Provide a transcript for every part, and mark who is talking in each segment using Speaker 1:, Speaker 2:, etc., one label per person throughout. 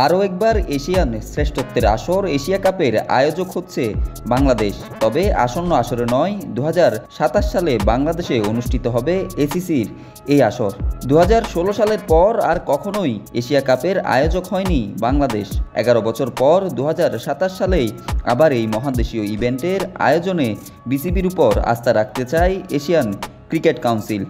Speaker 1: আরও একবার এশিয়ান শ্রেষ্ঠত্বের আসর এশিয়া কাপের আয়োজক হচ্ছে বাংলাদেশ। তবে আসন্ন আসরে নয়, 2027 সালে বাংলাদেশে অনুষ্ঠিত হবে এসিসির এই আসর। 2016 সালের পর আর কখনোই এশিয়া কাপের আয়োজক হয়নি বাংলাদেশ। 11 বছর পর 2027 সালেই আবার এই মহাদেশীয় ইভেন্টের আয়োজনে বিসিবির উপর আস্থা রাখতে চায় এশিয়ান ক্রিকেট কাউন্সিল।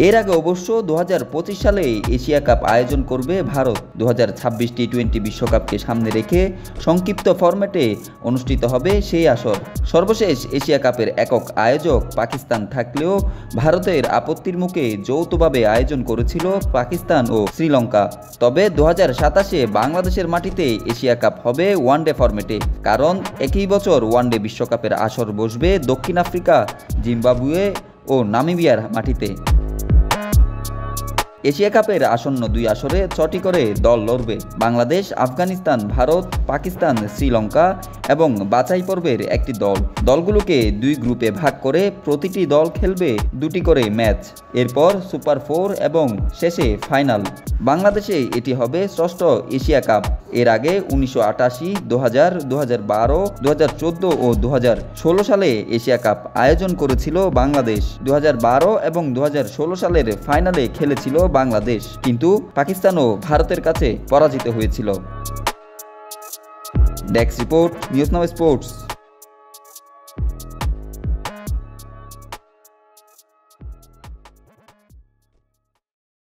Speaker 1: এর আগে অবশ্য 2025 সালে এশিয়া কাপ আয়োজন করবে ভারত। 2026 টি-20 বিশ্বকাপকে সামনে রেখে সংক্ষিপ্ত ফরম্যাটে অনুষ্ঠিত হবে সেই আসর। সর্বশেষ এশিয়া কাপের একক আয়োজক পাকিস্তান থাকলেও ভারতের আপত্তির মুখে যৌথভাবে আয়োজন করেছিল পাকিস্তান ও শ্রীলঙ্কা। তবে 2027-এ বাংলাদেশের মাটিতে এশিয়া কাপ হবে ওয়ানডে ফরম্যাটে, কারণ একই বছর ওয়ানডে বিশ্বকাপের আসর বসবে দক্ষিণ আফ্রিকা, জিম্বাবুয়ে ও নামিবিয়ার মাটিতে। এশিয়া কাপের আসন্ন 2 আসরে 6টি করে দল লড়বে। বাংলাদেশ, আফগানিস্তান, ভারত, পাকিস্তান, শ্রীলঙ্কা এবং বাছাই পর্বের একটি দল। দলগুলোকে 2 গ্রুপে ভাগ করে প্রতিটি দল খেলবে 2টি করে ম্যাচ। এরপর সুপার 4 এবং শেষে ফাইনাল। বাংলাদেশে এটি হবে ষষ্ঠ এশিয়া কাপ। এর আগে 1988, 2000, 2012, 2014 ও 2016 সালে এশিয়া কাপ আয়োজন করেছিল বাংলাদেশ। 2012 এবং 2016 সালের ফাইনালে খেলেছিল বাংলাদেশ, কিন্তু পাকিস্তান ও ভারতের কাছে পরাজিত হয়েছিল। Desk report, news now sports.